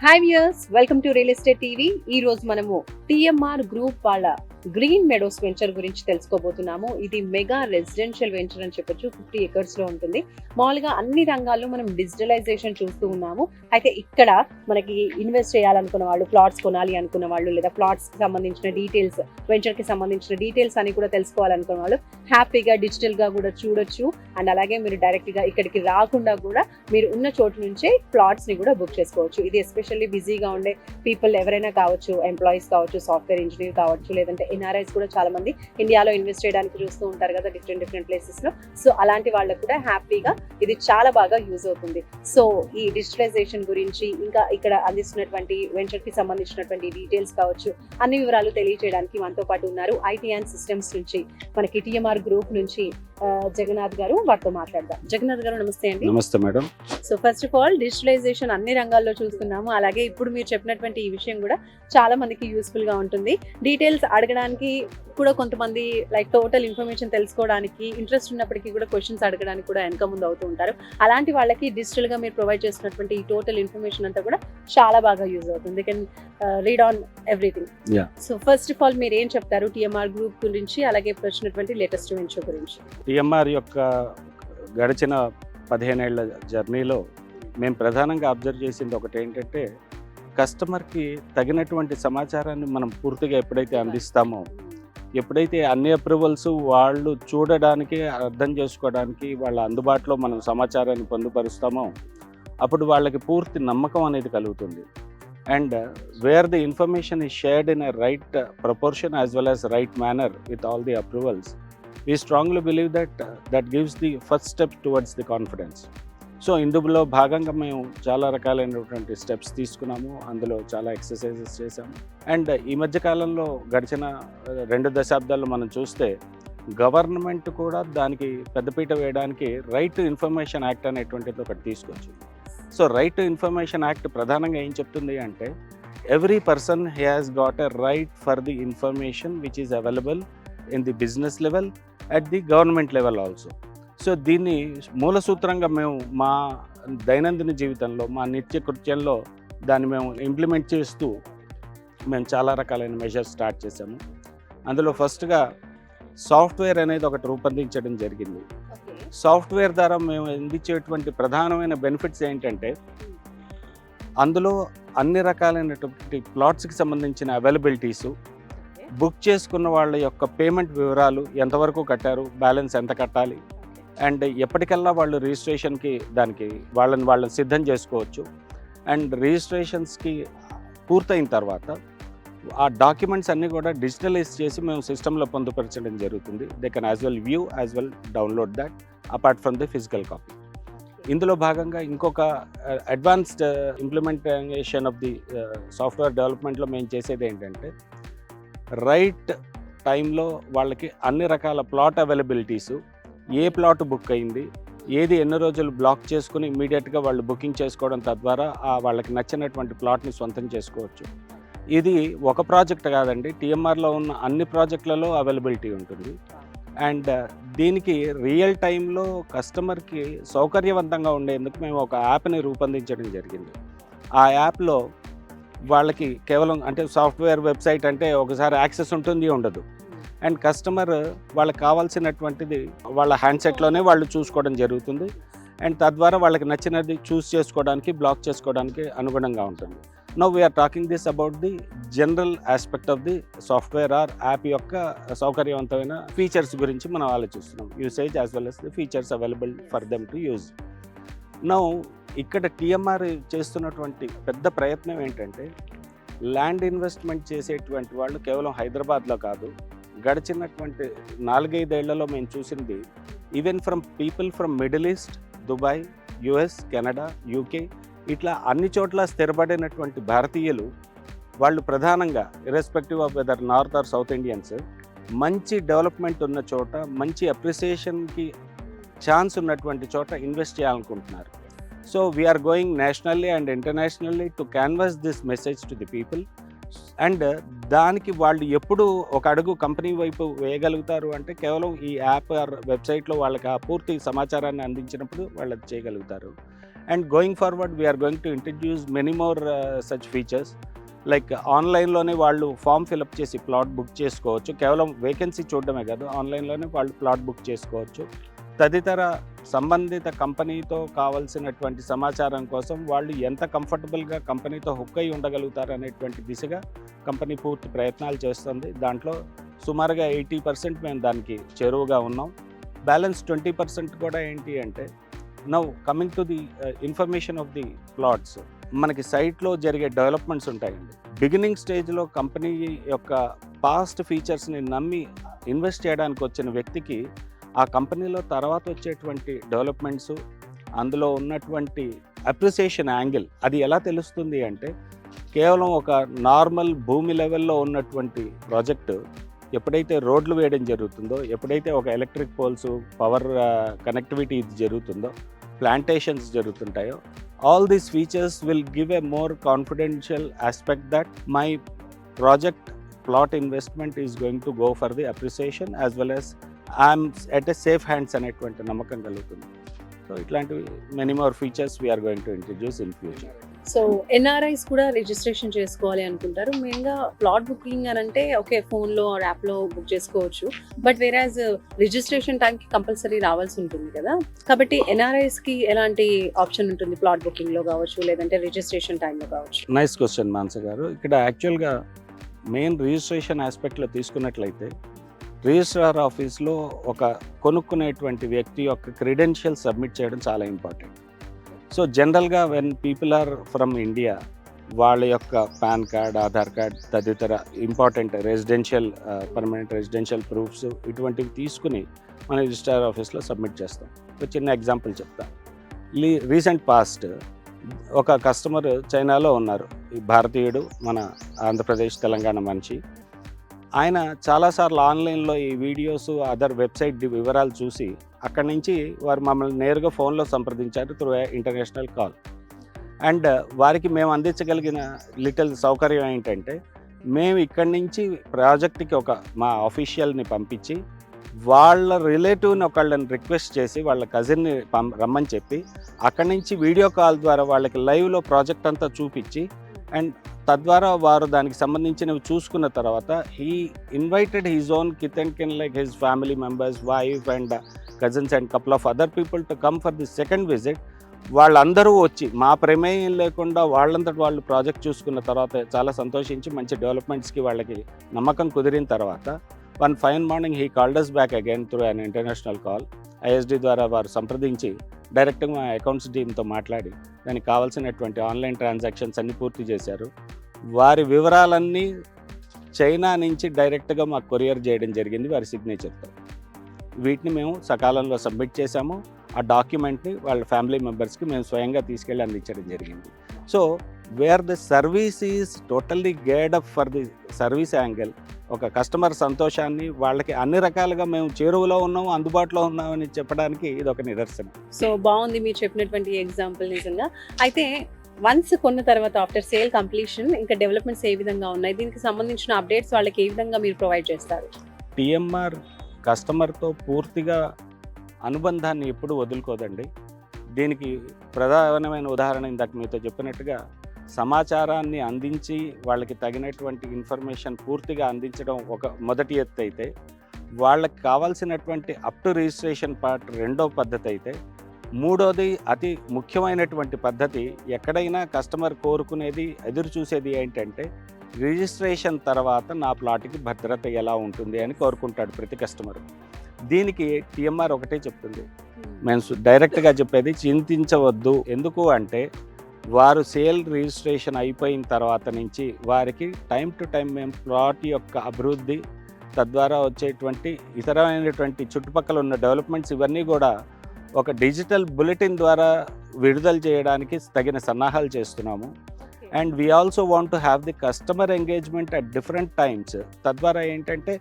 Hi viewers, welcome to real estate TV. ఈ రోజు మనము టిఎంఆర్ గ్రూప్ వాళ్ళ గ్రీన్ మెడోస్ వెంచర్ గురించి తెలుసుకోబోతున్నాము. ఇది మెగా రెసిడెన్షియల్ వెంచర్ అని చెప్పొచ్చు. 50 acres లో ఉంటుంది. మామూలుగా అన్ని రంగాల్లో మనం డిజిటలైజేషన్ చూస్తూ ఉన్నాము. అయితే ఇక్కడ మనకి ఇన్వెస్ట్ చేయాలనుకున్న వాళ్ళు, ప్లాట్స్ కొనాలి అనుకున్న వాళ్ళు, లేదా ప్లాట్స్ కి సంబంధించిన డీటెయిల్స్, వెంచర్ కి సంబంధించిన డీటెయిల్స్ అని కూడా తెలుసుకోవాలనుకున్న వాళ్ళు హ్యాపీగా డిజిటల్ గా కూడా చూడొచ్చు. అండ్ అలాగే మీరు డైరెక్ట్ గా ఇక్కడికి రాకుండా కూడా మీరు ఉన్న చోటు నుంచే ప్లాట్స్ ని కూడా బుక్ చేసుకోవచ్చు. ఇది ఎస్పెషల్లీ బిజీగా ఉండే పీపుల్ ఎవరైనా కావచ్చు, ఎంప్లాయీస్ కావచ్చు, సాఫ్ట్వేర్ ఇంజనీర్ కావచ్చు, లేదంటే ఎన్ఆర్ఐస్ కూడా చాలా మంది ఇండియాలో ఇన్వెస్ట్ చేయడానికి చూస్తూ ఉంటారు కదా, డిఫరెంట్ ప్లేసెస్ లో. సో అలాంటి వాళ్ళకు కూడా హ్యాపీగా ఇది చాలా బాగా యూజ్ అవుతుంది. సో ఈ డిజిటలైజేషన్ గురించి, ఇంకా ఇక్కడ అందిస్తున్నటువంటి వెంచర్ కి సంబంధించినటువంటి డీటెయిల్స్ కావచ్చు, అన్ని వివరాలు తెలియజేయడానికి మనతో పాటు ఉన్నారు ఐటీ అండ్ సిస్టమ్స్ నుంచి, మనకి టిఎంఆర్ గ్రూప్ నుంచి జగన్నాథ్ గారు. వారితో మాట్లాడదాం. జగన్నాథ్ గారు, నమస్తే అండి. నమస్తే madam. So first of all, digitalization అన్ని రంగాల్లో చూస్తున్నాము. అలాగే ఇప్పుడు మీరు చెప్పినటువంటి ఈ విషయం కూడా చాలా మందికి యూస్ఫుల్ గా ఉంటుంది. డీటెయిల్స్ అడగడానికి కూడా కొంతమంది లైక్ టోటల్ ఇన్ఫర్మేషన్ తెలుసుకోవడానికి ఇంట్రెస్ట్ ఉన్నప్పటికీ కూడా క్వశ్చన్స్ అడగడానికి కూడా వెనక ముందు అవుతూ ఉంటారు. అలాంటి వాళ్ళకి డిజిటల్ గా మీరు ప్రొవైడ్ చేస్తున్నటువంటి ఈ టోటల్ ఇన్ఫర్మేషన్ అంతా కూడా చాలా బాగా యూజ్ అవుతుంది. They can read on everything. So first of all మీరు ఏం చెప్తారు టిఎంఆర్ గ్రూప్ గురించి, అలాగే ఇప్పుడు వచ్చినటువంటి లేటెస్ట్ వెంచర్ గురించి? టిఎంఆర్ యొక్క గడిచిన 15 ఏళ్ల జర్నీలో మేము ప్రధానంగా అబ్జర్వ్ చేసింది ఒకటి ఏంటంటే, కస్టమర్కి తగినటువంటి సమాచారాన్ని మనం పూర్తిగా ఎప్పుడైతే అందిస్తామో, ఎప్పుడైతే అన్ని అప్రూవల్స్ వాళ్ళు చూడడానికి, అర్థం చేసుకోవడానికి వాళ్ళ అందుబాటులో మనం సమాచారాన్ని పొందుపరుస్తామో, అప్పుడు వాళ్ళకి పూర్తి నమ్మకం అనేది కలుగుతుంది. And wear the information is shared in a right proportion as well as right manner with all the approvals, we strongly believe that gives the first step towards the confidence. So ఇందులో భాగంగా మేము చాలా రకాలైనటువంటి steps తీసుకున్నాము. అందులో చాలా exercises చేసాము. And ఈ మధ్య కాలంలో గడిచిన 2 దశాబ్దాల్లో మనం చూస్తే గవర్నమెంట్ కూడా దానికి పెద్దపీట వేయడానికి రైట్ టు ఇన్ఫర్మేషన్ యాక్ట్ అనేటువంటిది ఒకటి తీసుకొచ్చింది. So right to information act ప్రధానంగా ఏం చెప్తుంది అంటే, every person has got a right for the information which is available in the business level, at the government level also. So దీన్ని మూల సూత్రంగా మేము మా దైనందిన జీవితంలో, మా నిత్య కృత్యంలో దాన్ని మేము ఇంప్లిమెంట్ చేస్తూ మేము చాలా రకాలైన మెజర్స్ స్టార్ట్ చేసాము. అందులో ఫస్ట్గా సాఫ్ట్వేర్ అనేది ఒకటి రూపొందించడం జరిగింది. సాఫ్ట్వేర్ ద్వారా మేము అందించేటువంటి ప్రధానమైన బెనిఫిట్స్ ఏంటంటే, అందులో అన్ని రకాలైనటువంటి ప్లాట్స్కి సంబంధించిన అవైలబిలిటీసు, బుక్ చేసుకున్న వాళ్ళ యొక్క పేమెంట్ వివరాలు, ఎంతవరకు కట్టారు, బ్యాలెన్స్ ఎంత కట్టాలి, అండ్ ఎప్పటికల్లా వాళ్ళు రిజిస్ట్రేషన్కి దానికి వాళ్ళని సిద్ధం చేసుకోవచ్చు. అండ్ రిజిస్ట్రేషన్స్కి పూర్తయిన తర్వాత ఆ డాక్యుమెంట్స్ అన్నీ కూడా డిజిటలైజ్ చేసి మేము సిస్టంలో పొందుపరచడం జరుగుతుంది. They can as well view as well download that apart from the physical copy. ఇందులో భాగంగా ఇంకొక advanced implementation of the software డెవలప్మెంట్లో మేము చేసేది ఏంటంటే, రైట్ టైంలో వాళ్ళకి అన్ని రకాల ప్లాట్ అవైలబిలిటీసు, ఏ ప్లాట్ బుక్ అయింది, ఏది ఎన్ని రోజులు బ్లాక్ చేసుకుని ఇమీడియట్గా వాళ్ళు బుకింగ్ చేసుకోవడం, తద్వారా వాళ్ళకి నచ్చినటువంటి ప్లాట్ని సొంతం చేసుకోవచ్చు. ఇది ఒక ప్రాజెక్ట్ కాదండి, టిఎంఆర్లో ఉన్న అన్ని ప్రాజెక్టులలో అవైలబిలిటీ ఉంటుంది. అండ్ దీనికి రియల్ టైంలో కస్టమర్కి సౌకర్యవంతంగా ఉండేందుకు మేము ఒక యాప్ని రూపొందించడం జరిగింది. ఆ యాప్లో వాళ్ళకి కేవలం అంటే సాఫ్ట్వేర్ వెబ్సైట్ అంటే ఒకసారి యాక్సెస్ ఉంటుంది, ఉండదు. అండ్ కస్టమర్ వాళ్ళకి కావాల్సినటువంటిది వాళ్ళ హ్యాండ్సెట్లోనే వాళ్ళు చూసుకోవడం జరుగుతుంది. అండ్ తద్వారా వాళ్ళకి నచ్చినది చూస్ చేసుకోవడానికి, బ్లాక్ చేసుకోవడానికి అనుగుణంగా ఉంటుంది. Now we are talking this about the general aspect of the software or app యొక్క సౌకర్యవంతమైన ఫీచర్స్ గురించి మనం ఆలోచిస్తున్నాం. Usage as well as the features available for them to use. Now ఇక్కడ టిఎంఆర్ చేస్తున్నటువంటి పెద్ద ప్రయత్నం ఏంటంటే, ల్యాండ్ ఇన్వెస్ట్మెంట్ చేసేటువంటి వాళ్ళు కేవలం హైదరాబాద్లో కాదు, గడిచినటువంటి 4-5 ఏళ్లలో మేము చూసింది even from people from middle east, Dubai, US, Canada, UK, ఇట్లా అన్ని చోట్ల స్థిరపడినటువంటి భారతీయులు వాళ్ళు ప్రధానంగా irrespective of whether north or south Indians, మంచి డెవలప్మెంట్ ఉన్న చోట, మంచి అప్రిసియేషన్కి ఛాన్స్ ఉన్నటువంటి చోట ఇన్వెస్ట్ చేయాలనుకుంటున్నారు. So we are going nationally and internationally to canvas this message to the people. And దానికి వాళ్ళు ఎప్పుడు ఒక అడుగు కంపెనీ వైపు వేయగలుగుతారు అంటే, కేవలం ఈ యాప్ ఆర్ వెబ్సైట్లో వాళ్ళకి ఆ పూర్తి సమాచారాన్ని అందించినప్పుడు వాళ్ళు అది చేయగలుగుతారు. And going forward we are going to introduce many more such features. Like ఆన్లైన్లోనే వాళ్ళు ఫామ్ ఫిలప్ చేసి ప్లాట్ బుక్ చేసుకోవచ్చు. కేవలం వేకెన్సీ చూడడమే కాదు, ఆన్లైన్లోనే వాళ్ళు ప్లాట్ బుక్ చేసుకోవచ్చు. తదితర సంబంధిత కంపెనీతో కావాల్సినటువంటి సమాచారం కోసం వాళ్ళు ఎంత కంఫర్టబుల్గా కంపెనీతో హుక్ అయి ఉండగలుగుతారు అనేటువంటి దిశగా కంపెనీ పూర్తి ప్రయత్నాలు చేస్తుంది. దాంట్లో సుమారుగా 80% మేము దానికి చేరువగా ఉన్నాం. బ్యాలెన్స్ 20% కూడా ఏంటి అంటే, now coming to the information of the plots. మనకి సైట్లో జరిగే డెవలప్మెంట్స్ ఉంటాయండి. బిగినింగ్ స్టేజ్లో కంపెనీ యొక్క పాస్ట్ ఫీచర్స్ని నమ్మి ఇన్వెస్ట్ చేయడానికి వచ్చిన వ్యక్తికి ఆ కంపెనీలో తర్వాత వచ్చేటువంటి డెవలప్మెంట్స్, అందులో ఉన్నటువంటి అప్రిసియేషన్ యాంగిల్ అది ఎలా తెలుస్తుంది అంటే, కేవలం ఒక నార్మల్ భూమి లెవెల్లో ఉన్నటువంటి ప్రాజెక్టు ఎప్పుడైతే రోడ్లు వేయడం జరుగుతుందో, ఎప్పుడైతే ఒక ఎలక్ట్రిక్ పోల్స్, పవర్ కనెక్టివిటీ ఇది జరుగుతుందో, plantations జరుగుతుంటాయో, all these features will give a more confidential aspect that my project plot investment is going to go for the appreciation as well as I'm at a safe hands అనేటువంటి నమ్మకం కలుగుతుంది. So ఇట్లాంటివి many more features we are going to introduce in future. So NRIs కూడా registration చేసుకోవాలి అనుకుంటారు. మెయిన్గా plot booking అని అంటే ఓకే, ఫోన్లో ఆర్ యాప్లో బుక్ చేసుకోవచ్చు. బట్ వేరాజ్ రిజిస్ట్రేషన్ టైంకి కంపల్సరీ రావాల్సి ఉంటుంది కదా. కాబట్టి ఎన్ఆర్ఐస్కి ఎలాంటి ఆప్షన్ ఉంటుంది ప్లాట్ బుకింగ్లో కావచ్చు, లేదంటే రిజిస్ట్రేషన్ టైంలో కావచ్చు? నైస్ క్వశ్చన్ మానస గారు. ఇక్కడ యాక్చువల్గా మెయిన్ రిజిస్ట్రేషన్ ఆస్పెక్ట్లో తీసుకున్నట్లయితే, రిజిస్ట్రార్ ఆఫీస్లో ఒక కొనుక్కునేటువంటి వ్యక్తి యొక్క క్రెడెన్షియల్ సబ్మిట్ చేయడం చాలా ఇంపార్టెంట్. సో జనరల్గా when people are from India, వాళ్ళ యొక్క పాన్ కార్డ్, ఆధార్ కార్డ్ తదితర important residential permanent residential proofs ఇటువంటివి తీసుకుని మన రిజిస్ట్రార్ ఆఫీస్లో సబ్మిట్ చేస్తాం. ఒక చిన్న ఎగ్జాంపుల్ చెప్తాం. రీసెంట్ పాస్ట్ ఒక కస్టమర్ చైనాలో ఉన్నారు. ఈ భారతీయుడు, మన ఆంధ్రప్రదేశ్ తెలంగాణ మనిషి. ఆయన చాలాసార్లు ఆన్లైన్లో ఈ వీడియోస్, అదర్ వెబ్సైట్ వివరాలు చూసి అక్కడి నుంచి వారు మమ్మల్ని నేరుగా ఫోన్లో సంప్రదించారు త్రూ ఇంటర్నేషనల్ కాల్. అండ్ వారికి మేము అందించగలిగిన లిటిల్ సౌకర్యం ఏంటంటే, మేము ఇక్కడి నుంచి ప్రాజెక్ట్కి ఒక మా ఆఫీషియల్ని పంపించి, వాళ్ళ రిలేటివ్ని ఒకళ్ళని రిక్వెస్ట్ చేసి వాళ్ళ కజిన్ని రమ్మని చెప్పి, అక్కడి నుంచి వీడియో కాల్ ద్వారా వాళ్ళకి లైవ్లో ప్రాజెక్ట్ అంతా చూపించి, అండ్ తద్వారా వారు దానికి సంబంధించినవి చూసుకున్న తర్వాత he invited his own kith and కిన్ like his family members, wife and cousins and couple of other people to come for the second visit. వాళ్ళందరూ వచ్చి మా ప్రమేయం లేకుండా వాళ్ళంతటి వాళ్ళు ప్రాజెక్ట్ చూసుకున్న తర్వాత చాలా సంతోషించి మంచి డెవలప్మెంట్స్కి వాళ్ళకి నమ్మకం కుదిరిన తర్వాత one fine morning he called us back again through an international call. ISD ద్వారా వారు సంప్రదించి డైరెక్ట్గా మా అకౌంట్స్ టీమ్తో మాట్లాడి దానికి కావాల్సినటువంటి ఆన్లైన్ ట్రాన్సాక్షన్స్ అన్నీ పూర్తి చేశారు. వారి వివరాలన్నీ చైనా నుంచి డైరెక్ట్గా మాకు కొరియర్ చేయడం జరిగింది వారి సిగ్నేచర్తో. వీటిని మేము సకాలంలో సబ్మిట్ చేశాము. ఆ డాక్యుమెంట్ని వాళ్ళ ఫ్యామిలీ మెంబర్స్కి మేము స్వయంగా తీసుకెళ్ళి అందించడం జరిగింది. So where the service is totally geared up for the service angle, ఒక కస్టమర్ సంతోషాన్ని వాళ్ళకి అన్ని రకాలుగా మేము చేరువలో ఉన్నాము, అందుబాటులో ఉన్నామని చెప్పడానికి ఇది ఒక నిదర్శనం. సో బాగుంది మీరు చెప్పినటువంటి ఎగ్జాంపుల్ నిజంగా. అయితే వన్స్ కొన్న తర్వాత ఆఫ్టర్ సేల్ కంప్లీషన్ ఇంకా డెవలప్మెంట్స్ ఏ విధంగా ఉన్నాయి, దీనికి సంబంధించిన అప్డేట్స్ వాళ్ళకి ఏ విధంగా మీరు ప్రొవైడ్ చేస్తారు? టీఎంఆర్ కస్టమర్తో పూర్తిగా అనుబంధాన్ని ఎప్పుడు వదులుకోదండి. దీనికి ప్రధానమైన ఉదాహరణ ఇందాక మీతో చెప్పినట్టుగా సమాచారాన్ని అందించి వాళ్ళకి తగినటువంటి ఇన్ఫర్మేషన్ పూర్తిగా అందించడం ఒక మొదటి ఎత్తు అయితే, వాళ్ళకి కావాల్సినటువంటి అప్ టు రిజిస్ట్రేషన్ పార్ట్ రెండో పద్ధతి అయితే, మూడోది అతి ముఖ్యమైనటువంటి పద్ధతి ఎక్కడైనా కస్టమర్ కోరుకునేది, ఎదురు చూసేది ఏంటంటే రిజిస్ట్రేషన్ తర్వాత నా ప్లాట్కి భద్రత ఎలా ఉంటుంది అని కోరుకుంటాడు ప్రతి కస్టమర్. దీనికి టీఎంఆర్ ఒకటే చెప్తుంది, మేము డైరెక్ట్గా చెప్పేది చింతించవద్దు. ఎందుకు అంటే వారు సేల్ రిజిస్ట్రేషన్ అయిపోయిన తర్వాత నుంచి వారికి టైం టు టైం మేము ప్లాట్ యొక్క అభివృద్ధి, తద్వారా వచ్చేటువంటి ఇతరమైనటువంటి చుట్టుపక్కల ఉన్న డెవలప్మెంట్స్ ఇవన్నీ కూడా ఒక డిజిటల్ బులెటిన్ ద్వారా విడుదల చేయడానికి తగిన సన్నాహాలు చేస్తున్నాము. And we also want to have the customer engagement at different times. తద్వారా ఏంటంటే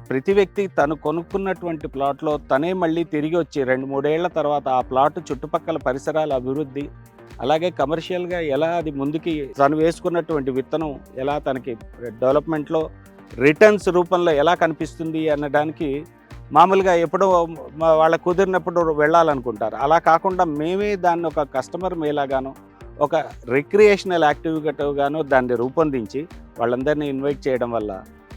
ప్రతి వ్యక్తి తను కొనుక్కున్నటువంటి ప్లాట్లో తనే మళ్ళీ తిరిగి వచ్చి 2-3 ఏళ్ల తర్వాత ఆ ప్లాట్ చుట్టుపక్కల పరిసరాల అభివృద్ధి, అలాగే కమర్షియల్గా ఎలా అది ముందుకి తను వేసుకున్నటువంటి విత్తనం ఎలా తనకి డెవలప్మెంట్లో రిటర్న్స్ రూపంలో ఎలా కనిపిస్తుంది అనడానికి మామూలుగా ఎప్పుడో వాళ్ళకు కుదిరినప్పుడు వెళ్ళాలనుకుంటారు. అలా కాకుండా మేమే దాన్ని ఒక కస్టమర్ మేలాగాను, ఒక రిక్రియేషనల్ యాక్టివిటీగాను దాన్ని రూపొందించి వాళ్ళందరినీ ఇన్వైట్ చేయడం వల్ల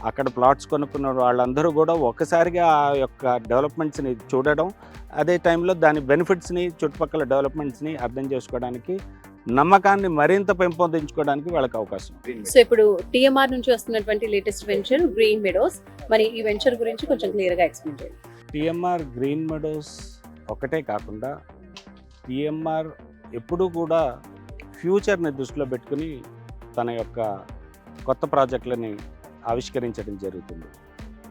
అక్కడ ప్లాట్స్ కొనుక్కున్న వాళ్ళందరూ కూడా ఒక్కసారిగా ఆ యొక్క డెవలప్మెంట్స్ని చూడడం, అదే టైంలో దాని బెనిఫిట్స్ని, చుట్టుపక్కల డెవలప్మెంట్స్ని అర్థం చేసుకోవడానికి, నమ్మకాన్ని మరింత పెంపొందించుకోవడానికి వాళ్ళకి అవకాశం. సో ఇప్పుడు టీఎంఆర్ నుంచి వస్తున్నటువంటి లేటెస్ట్ వెంచర్ గ్రీన్ మెడోస్, మరి ఈ వెంచర్ గురించి కొంచెం క్లియర్ గా ఎక్స్ప్లెయిన్ చేయండి. టీఎంఆర్ గ్రీన్ మెడోస్ ఒకటే కాకుండా టీఎంఆర్ ఎప్పుడూ కూడా ఫ్యూచర్ని దృష్టిలో పెట్టుకుని తన యొక్క కొత్త ప్రాజెక్టులని ఆవిష్కరించడం జరుగుతుంది.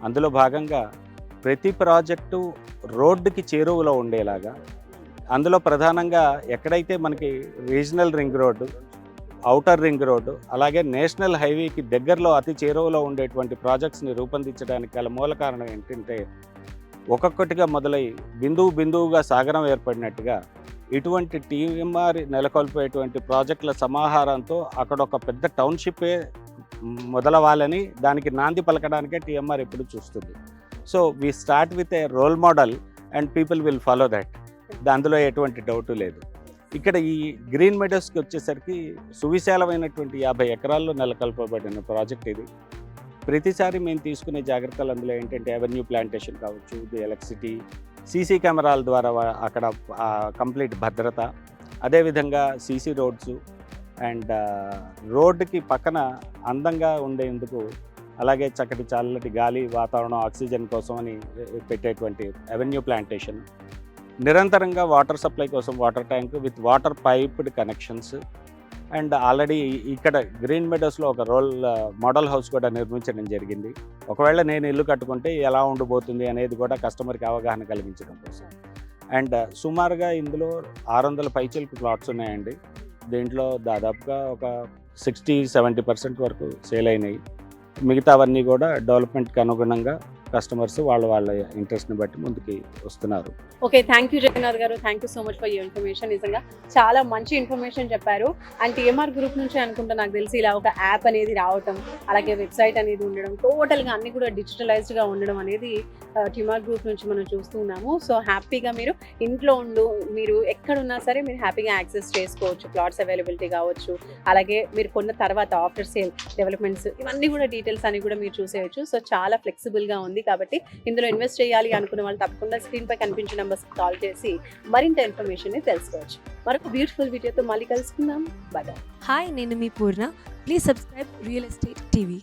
అందులో భాగంగా ప్రతి ప్రాజెక్టు రోడ్డుకి చేరువలో ఉండేలాగా, అందులో ప్రధానంగా ఎక్కడైతే మనకి regional ring road, outer ring road, అలాగే నేషనల్ హైవేకి దగ్గరలో అతి చేరువలో ఉండేటువంటి ప్రాజెక్ట్స్ని రూపొందించడానికి గల మూల కారణం ఏంటంటే, ఒక్కొక్కటిగా మొదలై బిందువుగా సాగరం ఏర్పడినట్టుగా ఇటువంటి టీఎంఆర్ నెలకొల్పేటువంటి ప్రాజెక్టుల సమాహారంతో అక్కడ ఒక పెద్ద టౌన్షిప్పే మొదలవ్వాలని, దానికి నాంది పలకడానికే టీఎంఆర్ ఎప్పుడు చూస్తుంది. So we start with a role model and people will follow that. అందులో ఎటువంటి డౌటు లేదు. ఇక్కడ ఈ గ్రీన్ మెడోస్కి వచ్చేసరికి సువిశాలమైనటువంటి 50 ఎకరాల్లో నెలకొల్పబడిన ప్రాజెక్ట్ ఇది. ప్రతిసారి మేము తీసుకునే జాగ్రత్తలు అందులో ఏంటంటే అవెన్యూ ప్లాంటేషన్ కావచ్చు, ది ఎలక్ట్రిసిటీ, సీసీ కెమెరాల ద్వారా అక్కడ కంప్లీట్ భద్రత, అదేవిధంగా సీసీ రోడ్స్ అండ్ రోడ్డుకి పక్కన అందంగా ఉండేందుకు, అలాగే చల్లటి గాలి, వాతావరణం, ఆక్సిజన్ కోసం అని పెట్టేటువంటి అవెన్యూ ప్లాంటేషన్, నిరంతరంగా వాటర్ సప్లై కోసం water tank with water piped connections, and already ఇక్కడ గ్రీన్ మెడోస్లో ఒక మోడల్ హౌస్ కూడా నిర్మించడం జరిగింది. ఒకవేళ నేను ఇల్లు కట్టుకుంటే ఎలా ఉండబోతుంది అనేది కూడా కస్టమర్కి అవగాహన కలిగించడం కోసం. అండ్ సుమారుగా ఇందులో 600 పైచిలకు ప్లాట్స్ ఉన్నాయండి. దీంట్లో దాదాపుగా ఒక 60-70% వరకు సేల్ అయినాయి. మిగతావన్నీ కూడా డెవలప్మెంట్కి అనుగుణంగా కస్టమర్స్ వాళ్ళ ఇంట్రెస్ట్ని బట్టి ముందుకి వస్తున్నారు. ఓకే, థ్యాంక్ యూ జగన్నాథ్ గారు, thank you so much for your information. నిజంగా చాలా మంచి ఇన్ఫర్మేషన్ చెప్పారు. అండ్ టీఎంఆర్ గ్రూప్ నుంచి అనుకుంటా నాకు తెలిసి ఇలా ఒక యాప్ అనేది రావటం, అలాగే వెబ్సైట్ అనేది ఉండడం, టోటల్గా అన్ని కూడా డిజిటలైజ్డ్గా ఉండడం అనేది టీఎంఆర్ గ్రూప్ నుంచి మనం చూస్తూ ఉన్నాము. సో హ్యాపీగా మీరు ఇంట్లో మీరు ఎక్కడున్నా సరే మీరు హ్యాపీగా యాక్సెస్ చేసుకోవచ్చు. ప్లాట్స్ అవైలబిలిటీ కావచ్చు, అలాగే మీరు కొన్న తర్వాత ఆఫ్టర్ సేల్ డెవలప్మెంట్స్, ఇవన్నీ కూడా డీటెయిల్స్ అన్ని కూడా మీరు చూసేయచ్చు. సో చాలా ఫ్లెక్సిబుల్గా ఉంది కాబట్టి ఇందులో ఇన్వెస్ట్ చేయాలి అనుకున్న వాళ్ళు తప్పకుండా స్క్రీన్ పై కనిపించిన నెంబర్స్కి కాల్ చేసి మరింత ఇన్ఫర్మేషన్ తెలుసుకోవచ్చు. మరొక బ్యూటిఫుల్ వీడియోతో మళ్ళీ కలుసుకుందాం. బాయ్. హాయ్, నేను మీ Purna. Please subscribe real estate TV.